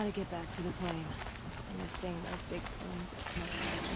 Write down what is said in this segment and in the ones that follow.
Gotta get back to the plane. I'm missing those big plumes of smoke.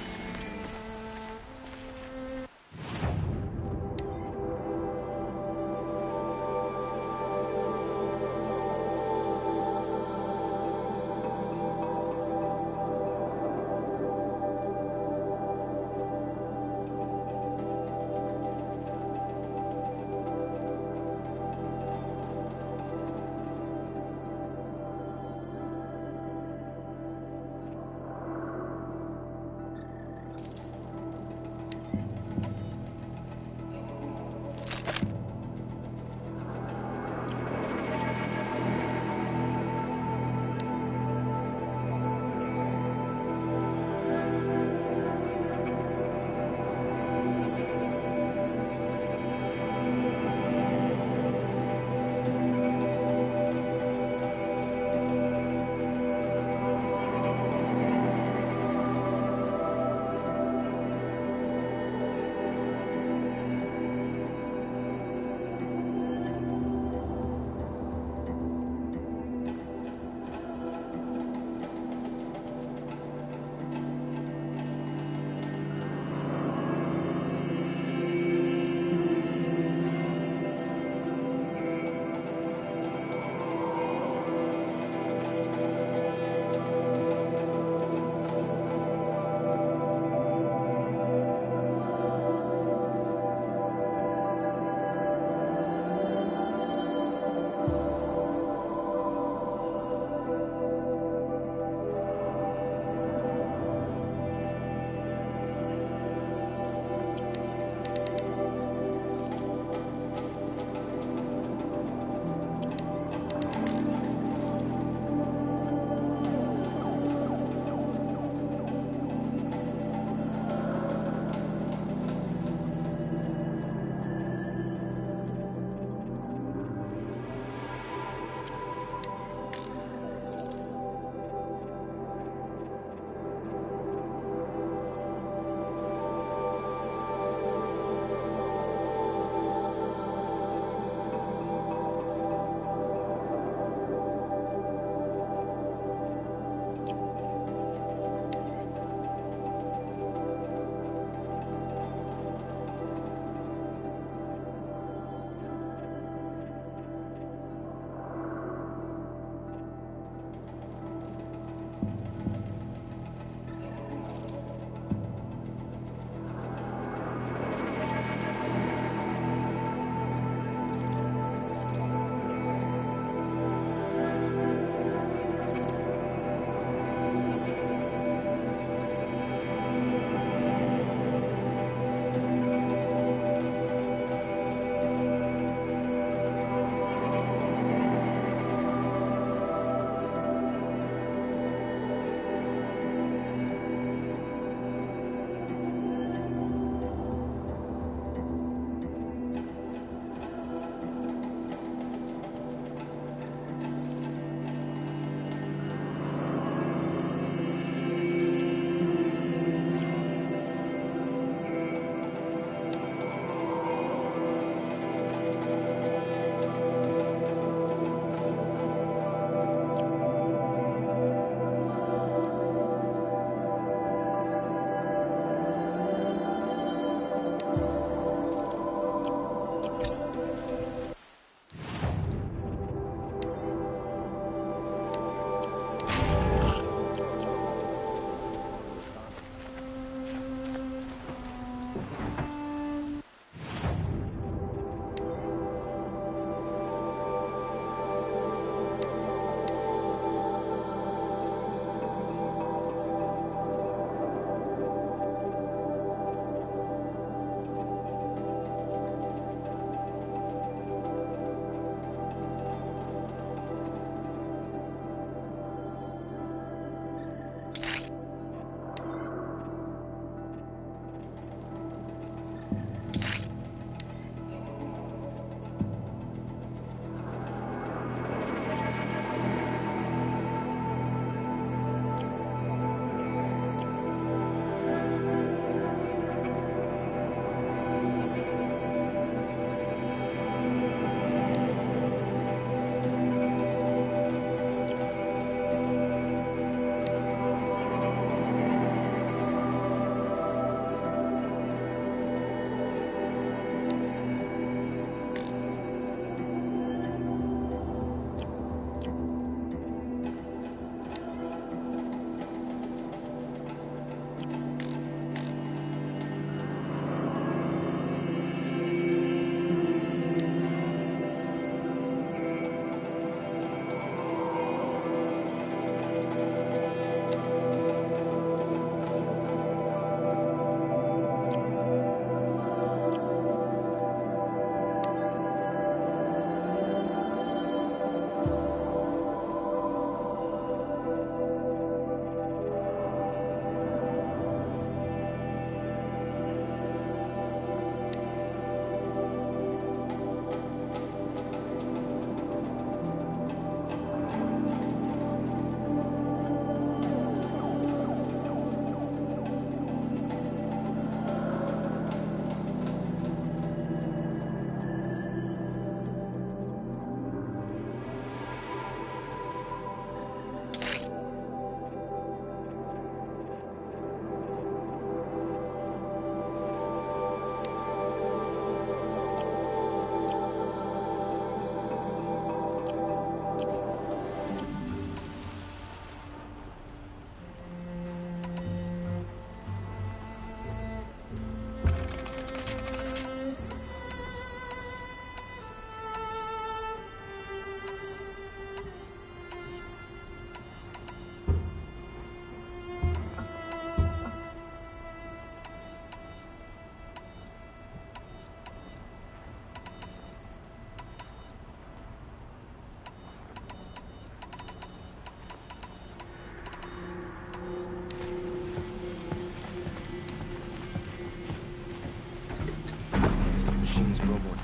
machines grow more.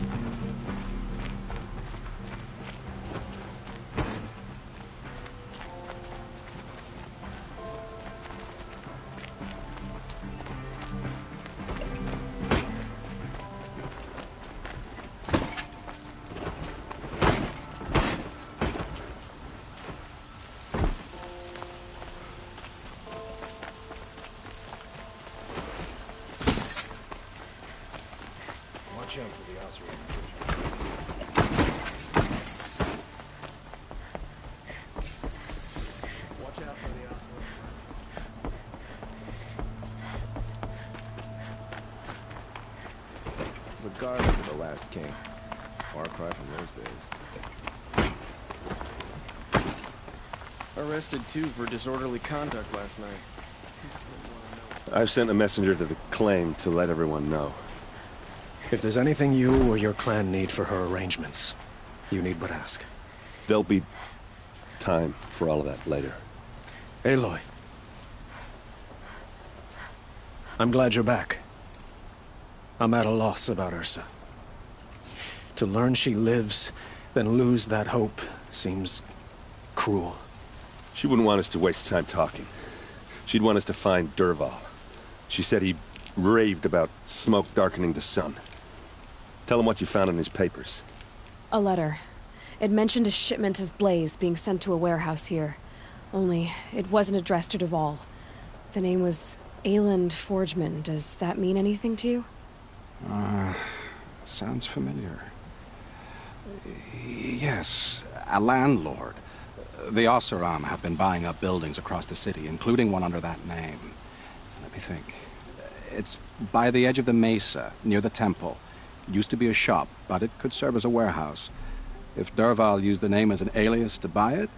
Watch out for the oscillator. Watch out for the oscillator. There's a guard under the last king. Far cry from those days. Arrested too for disorderly conduct last night. I've sent a messenger to the claim to let everyone know. If there's anything you or your clan need for her arrangements, you need but ask. There'll be time for all of that later. Aloy. I'm glad you're back. I'm at a loss about Ursa. To learn she lives, then lose that hope, seems cruel. She wouldn't want us to waste time talking. She'd want us to find Dervahl. She said he raved about smoke darkening the sun. Tell him what you found in his papers. A letter. It mentioned a shipment of blaze being sent to a warehouse here. Only, it wasn't addressed to Dervahl. The name was Ayland Forgeman. Does that mean anything to you? Sounds familiar. Yes, a landlord. The Oseram have been buying up buildings across the city, including one under that name. Let me think. It's by the edge of the mesa, near the temple. It used to be a shop, but it could serve as a warehouse. If Dervahl used the name as an alias to buy it,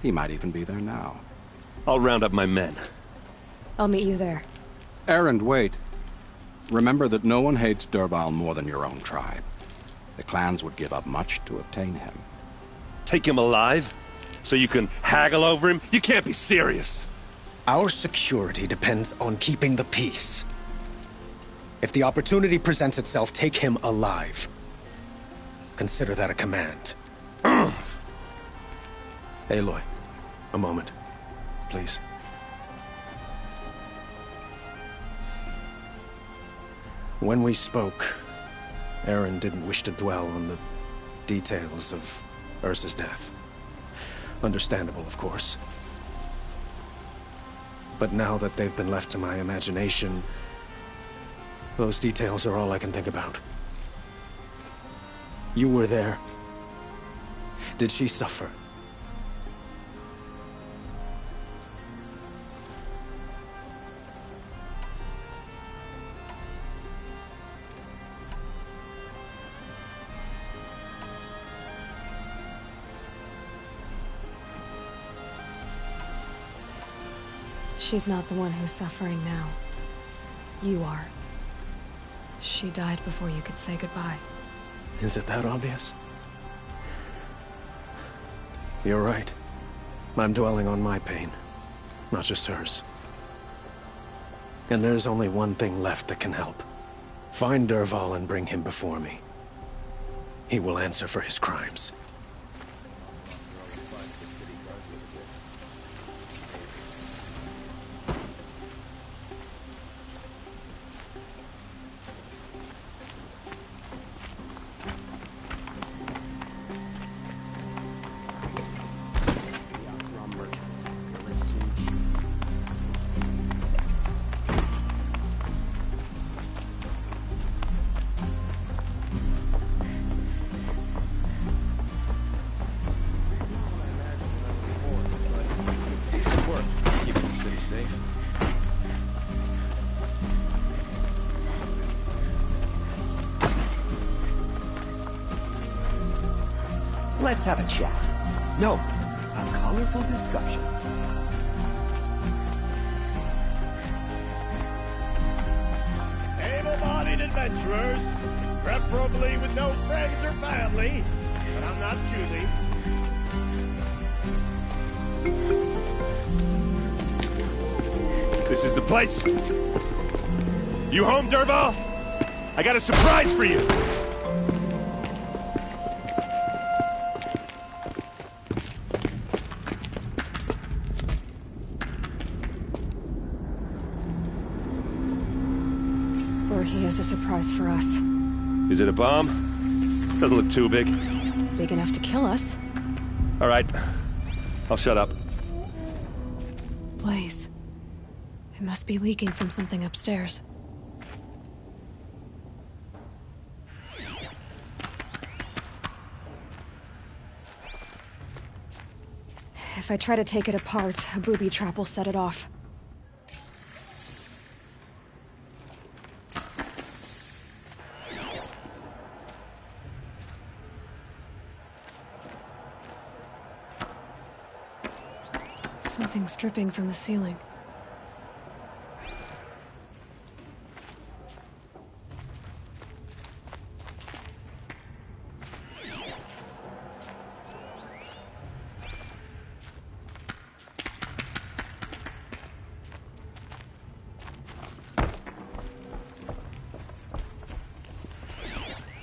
he might even be there now. I'll round up my men. I'll meet you there. Erend, wait. Remember that no one hates Dervahl more than your own tribe. The clans would give up much to obtain him. Take him alive? So you can haggle over him? You can't be serious. Our security depends on keeping the peace. If the opportunity presents itself, take him alive. Consider that a command. Aloy, a moment, please. When we spoke, Erend didn't wish to dwell on the details of Ursa's death. Understandable, of course. But now that they've been left to my imagination, those details are all I can think about. You were there. Did she suffer? She's not the one who's suffering now. You are. She died before you could say goodbye. Is it that obvious? You're right. I'm dwelling on my pain, not just hers. And there's only one thing left that can help. Find Dervahl and bring him before me. He will answer for his crimes. Let's have a chat. No, a colorful discussion. Able-bodied adventurers, preferably with no friends or family, but I'm not choosy. This is the place. You home, Dervahl? I got a surprise for you. he has a surprise for us. Is it a bomb? Doesn't look too big. Big enough to kill us. All right. I'll shut up. Blaze. It must be leaking from something upstairs. If I try to take it apart, a booby trap will set it off. Something's dripping from the ceiling.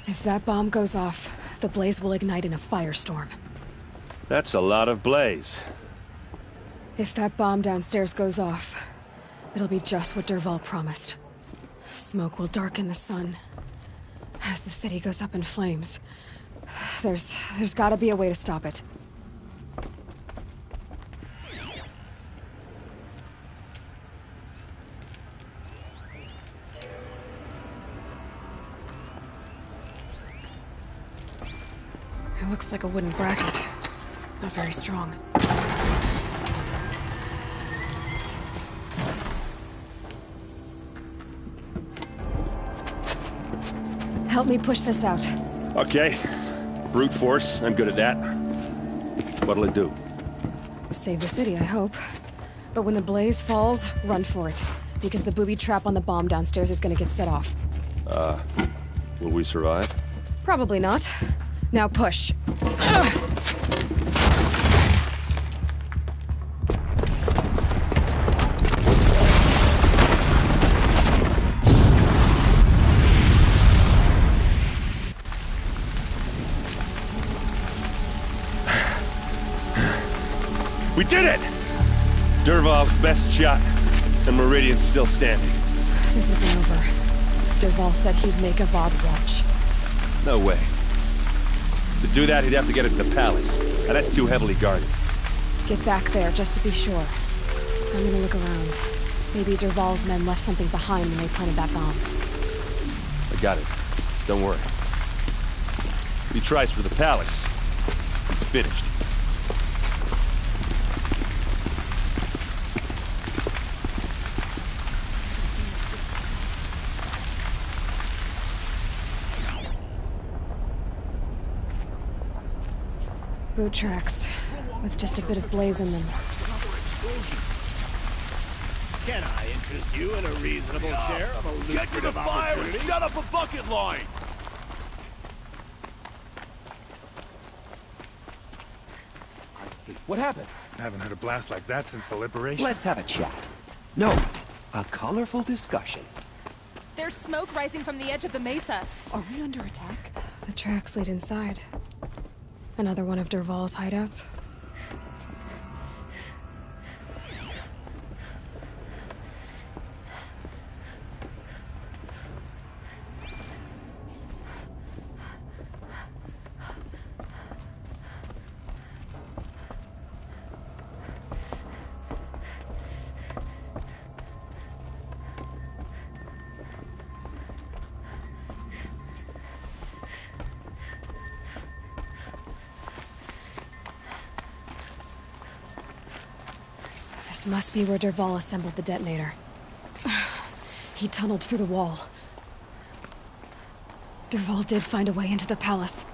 If that bomb goes off, the blaze will ignite in a firestorm. That's a lot of blaze. If that bomb downstairs goes off, it'll be just what Dervahl promised. Smoke will darken the sun. As the city goes up in flames, there's gotta be a way to stop it. It looks like a wooden bracket. Not very strong. Help me push this out. Okay. Brute force, I'm good at that. What'll it do? Save the city, I hope. But when the blaze falls, run for it. Because the booby trap on the bomb downstairs is gonna get set off. Will we survive? Probably not. Now push. We did it! Dervahl's best shot, and Meridian's still standing. This isn't over. Dervahl said he'd make a VOD watch. No way. To do that, he'd have to get it in the palace, and that's too heavily guarded. Get back there, just to be sure. I'm gonna look around. Maybe Dervahl's men left something behind when they planted that bomb. I got it. Don't worry. If he tries for the palace, he's finished. Boot tracks, with just a bit of blaze in them. Can I interest you in a reasonable share of a lucrative Get to the fire and opportunity? set up a bucket line! What happened? I haven't had a blast like that since the liberation. Let's have a chat. No, a colorful discussion. There's smoke rising from the edge of the mesa. Are we under attack? The tracks lead inside. Another one of Dervahl's hideouts. This must be where Dervahl assembled the detonator. He tunneled through the wall. Dervahl did find a way into the palace.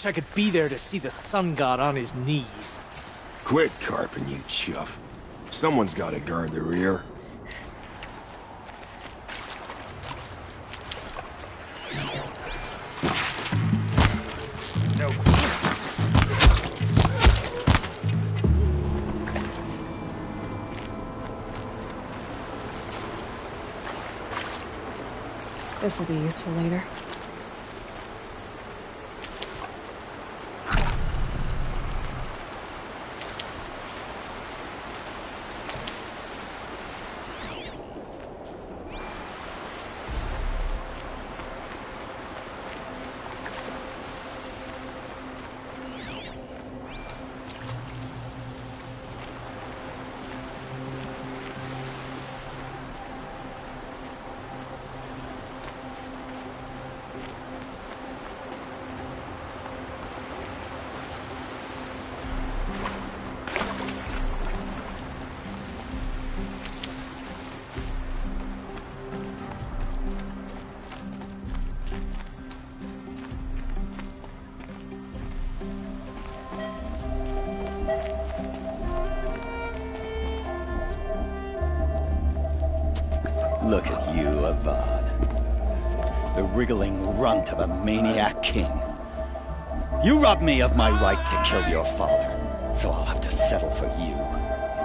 wish I could be there to see the sun god on his knees. Quit carping, you chuff. Someone's gotta guard the rear. No. This will be useful later. Look at you, Avad. The wriggling runt of a maniac king. You robbed me of my right to kill your father, so I'll have to settle for you.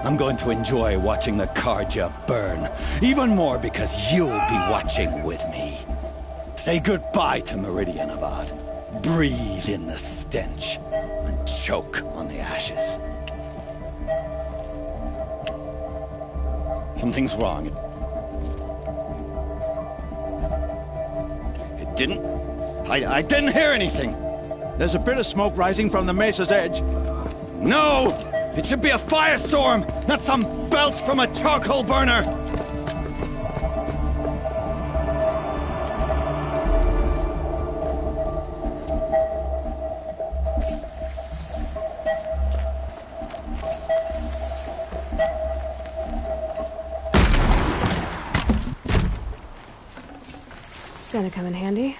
I'm going to enjoy watching the Karja burn, even more because you'll be watching with me. Say goodbye to Meridian, Avad. Breathe in the stench, and choke on the ashes. Something's wrong. I didn't hear anything. There's a bit of smoke rising from the mesa's edge. No! It should be a firestorm, not some belch from a charcoal burner! Gonna come in handy.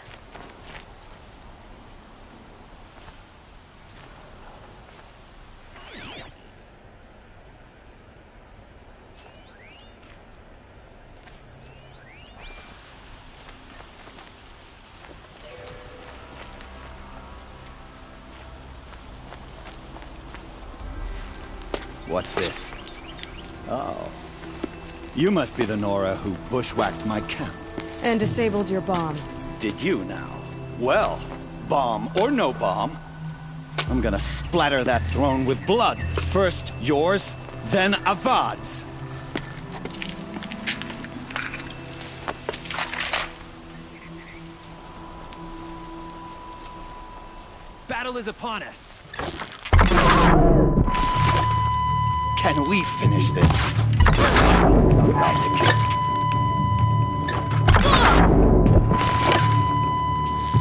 What's this? Oh. You must be the Nora who bushwhacked my camp. And disabled your bomb. Did you now? Well, bomb or no bomb, I'm gonna splatter that throne with blood. First yours, then Avad's. Battle is upon us. Can we finish this? Right to kill.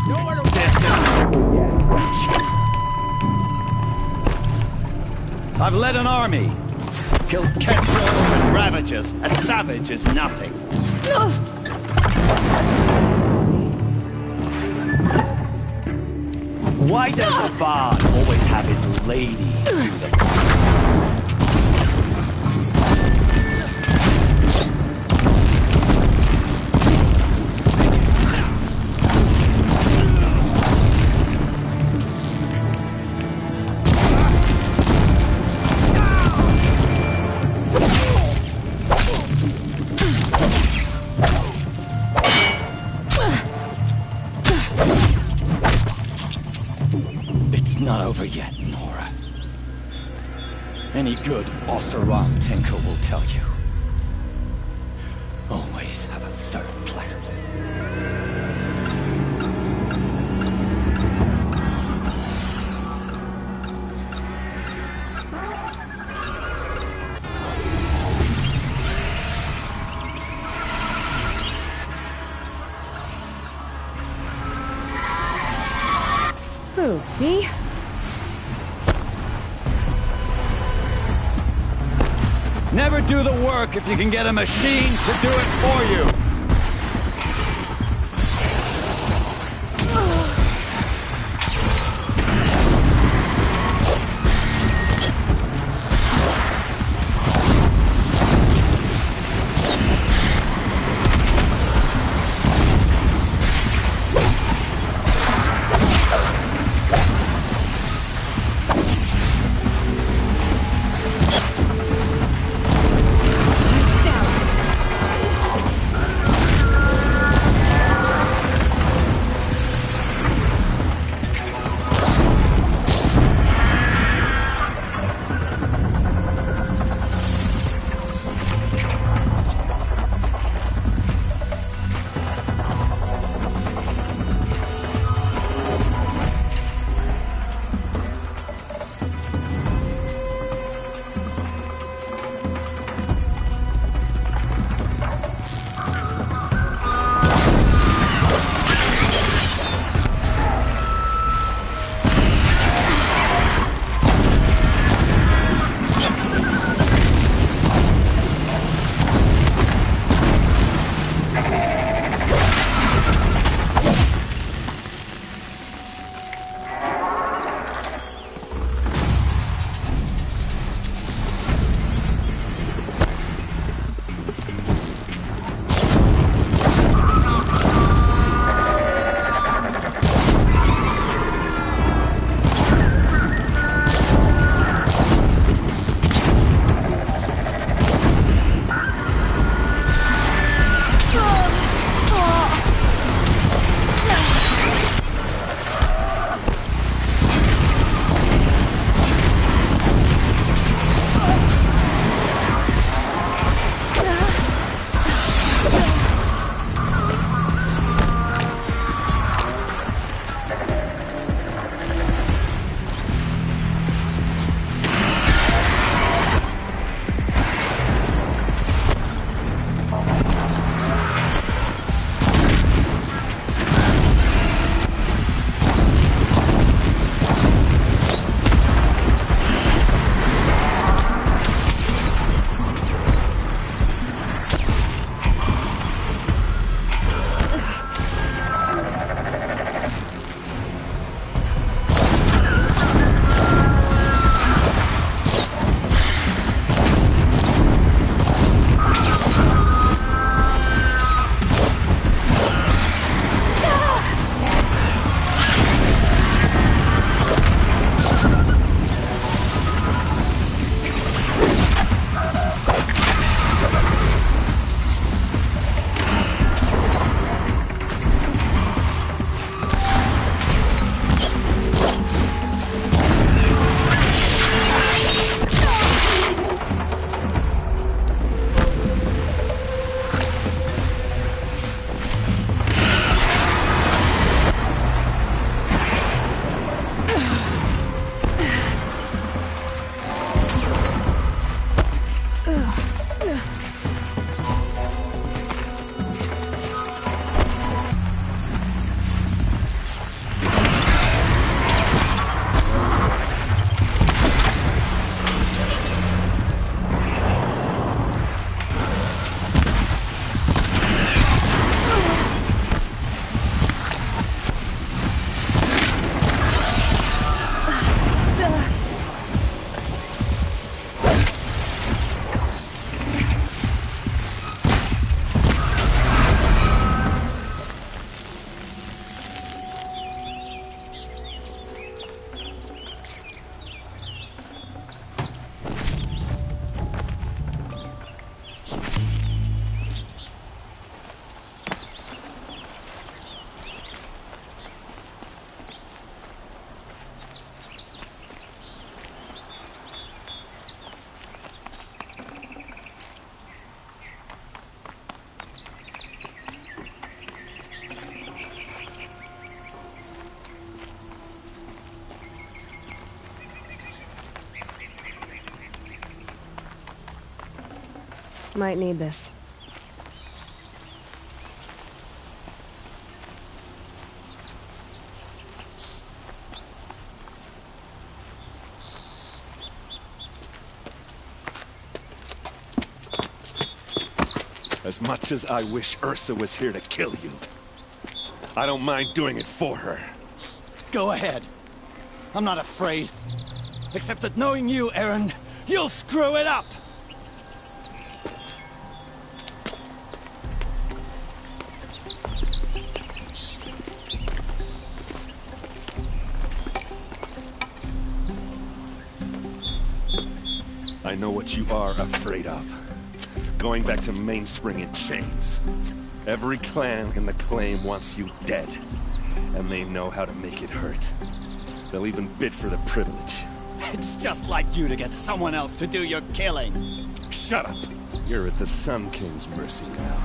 Nowhere to I've led an army. Killed kestrels and ravagers. A savage is nothing. Why does Avad always have his lady do the Not over yet, Nora. Any good Oseram tinker will tell you. Always have a third plan. Who, me? Never do the work if you can get a machine to do it for you. Might need this. As much as I wish Ursa was here to kill you, I don't mind doing it for her. Go ahead. I'm not afraid. Except that knowing you, Erend, you'll screw it up! I know what you are afraid of. Going back to Mainspring in chains. Every clan in the claim wants you dead. And they know how to make it hurt. They'll even bid for the privilege. It's just like you to get someone else to do your killing. Shut up! You're at the Sun King's mercy now.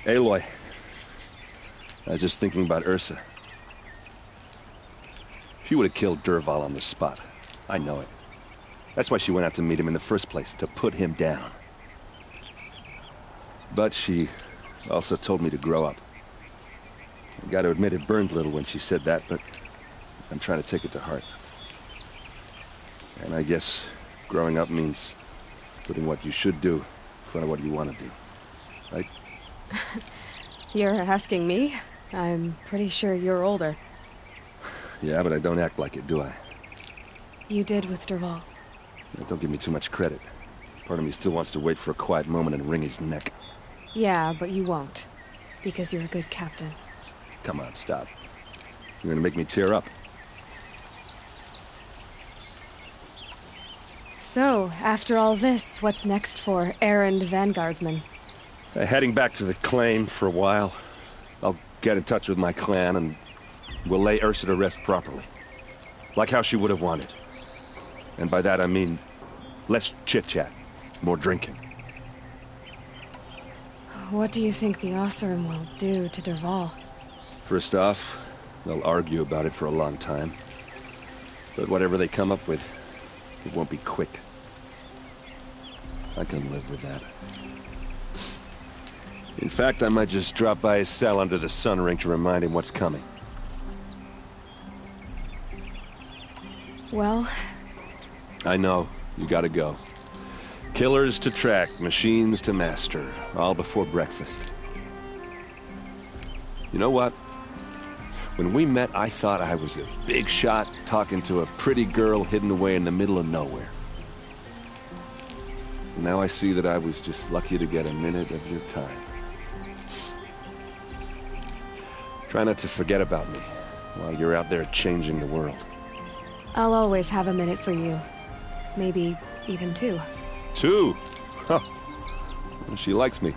Aloy, I was just thinking about Ursa. She would have killed Dervahl on the spot. I know it. That's why she went out to meet him in the first place, to put him down. But she also told me to grow up. I gotta admit it burned a little when she said that, but I'm trying to take it to heart. And I guess growing up means putting what you should do in front of what you want to do. Right? You're asking me? I'm pretty sure you're older. Yeah, but I don't act like it, do I? You did with Dervahl. Don't give me too much credit. Part of me still wants to wait for a quiet moment and wring his neck. Yeah, but you won't. Because you're a good captain. Come on, stop. You're gonna make me tear up. So, after all this, what's next for Erend Vanguardsman? Heading back to the claim for a while. I'll get in touch with my clan and we'll lay Ursa to rest properly. Like how she would have wanted. And by that I mean less chit-chat, more drinking. What do you think the Oseram will do to Dervahl? First off, they'll argue about it for a long time. But whatever they come up with, it won't be quick. I can live with that. In fact, I might just drop by his cell under the sun ring to remind him what's coming. Well... I know. You gotta go. Killers to track, machines to master, all before breakfast. You know what? When we met, I thought I was a big shot talking to a pretty girl hidden away in the middle of nowhere. And now I see that I was just lucky to get a minute of your time. Try not to forget about me while you're out there changing the world. I'll always have a minute for you. Maybe even two. Two? Huh. Well, she likes me.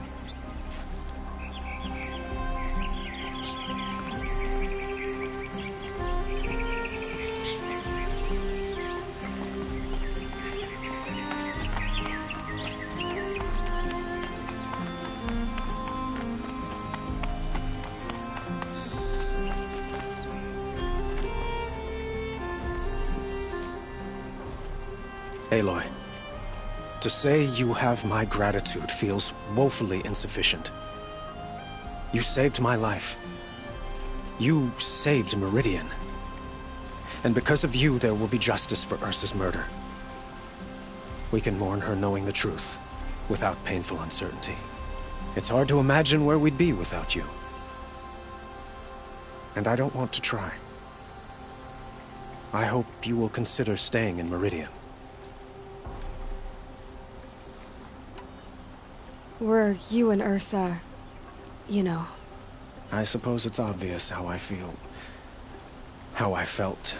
Aloy, to say you have my gratitude feels woefully insufficient. You saved my life. You saved Meridian. And because of you, there will be justice for Ursa's murder. We can mourn her knowing the truth, without painful uncertainty. It's hard to imagine where we'd be without you. And I don't want to try. I hope you will consider staying in Meridian. Were you and Ursa, you know, I suppose it's obvious how I feel. How I felt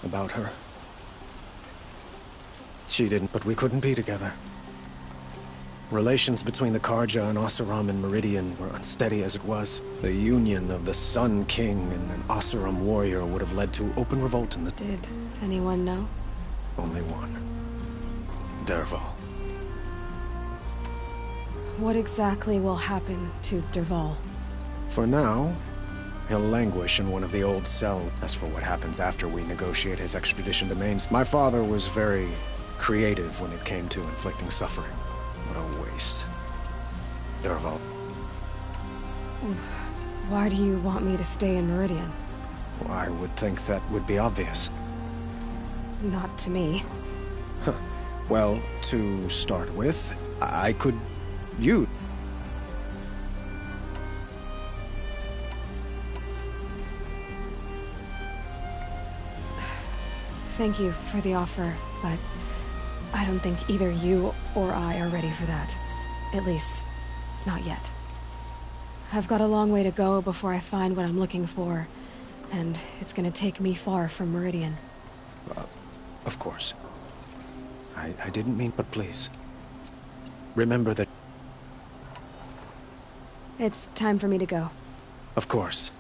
about her. She didn't, but we couldn't be together. Relations between the Karja and Oseram and Meridian were unsteady as it was. The union of the Sun King and an Oseram warrior would have led to open revolt in the... Did anyone know? Only one. Dervahl. What exactly will happen to Dervahl? For now, he'll languish in one of the old cells. As for what happens after we negotiate his extradition to Mainz, my father was very creative when it came to inflicting suffering. What a waste. Dervahl. Why do you want me to stay in Meridian? Well, I would think that would be obvious. Not to me. Huh. Well, to start with, I could... You... Thank you for the offer, but I don't think either you or I are ready for that. At least, not yet. I've got a long way to go before I find what I'm looking for, and it's gonna take me far from Meridian. Of course. I didn't mean, but please. Remember that... It's time for me to go. Of course.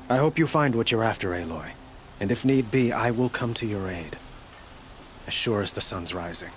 I hope you find what you're after, Aloy. And if need be, I will come to your aid. As sure as the sun's rising.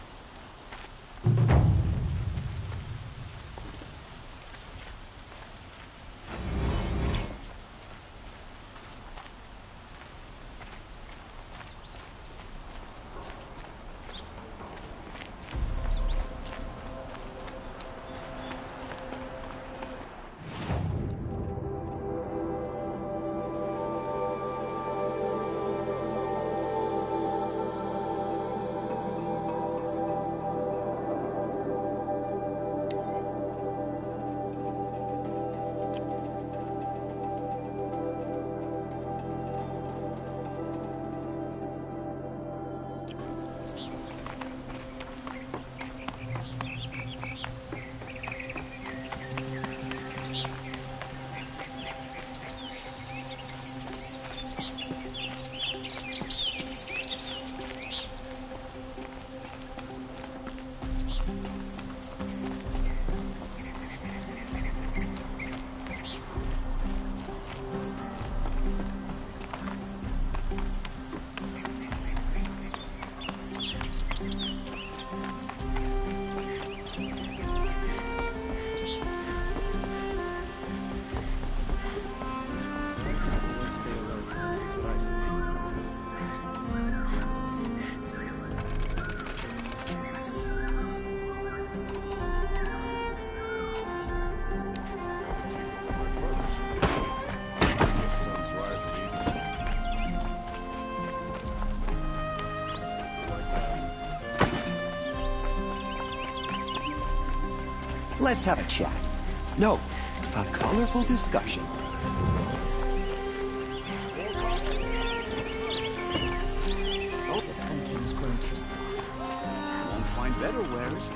Let's have a chat. No, a colorful discussion. The Sun King's grown too soft. Won't find better wares.